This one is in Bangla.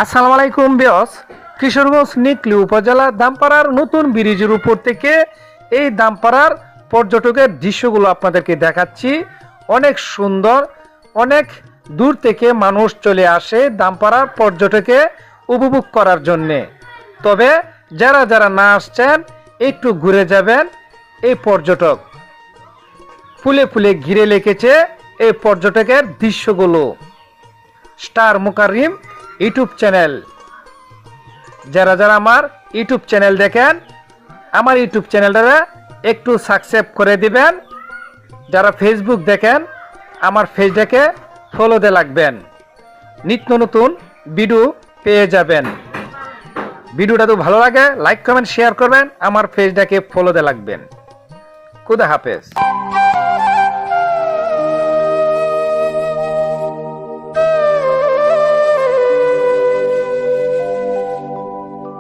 আসসালামু আলাইকুম বিয়স। কিশোরগঞ্জ নিকলি উপজেলা দামপাড়ার নতুন ব্রিজের উপর থেকে এই দামপাড়ার পর্যটকের দৃশ্যগুলো আপনাদেরকে দেখাচ্ছি। অনেক সুন্দর, অনেক দূর থেকে মানুষ চলে আসে দামপাড়ার পর্যটকে উপভোগ করার জন্যে। তবে যারা যারা না আসছেন একটু ঘুরে যাবেন। এই পর্যটক ফুলে ফুলে ঘিরে রেখেছে এই পর্যটকের দৃশ্যগুলো। স্টার মুকাররিম ইউটিউব চ্যানেল, যারা যারা আমার ইউটিউব চ্যানেল দেখেন আমার ইউটিউব চ্যানেলটা একটু সাবস্ক্রাইব করে দিবেন। যারা ফেসবুক দেখেন আমার পেজটাকে ফলো দিয়ে রাখবেন, নিত্য নতুন ভিডিও পেয়ে যাবেন। ভিডিওটা তো ভালো লাগে লাইক কমেন্ট শেয়ার করবেন, আমার পেজটাকে ফলো দিয়ে রাখবেন। খুদা হাফেজ।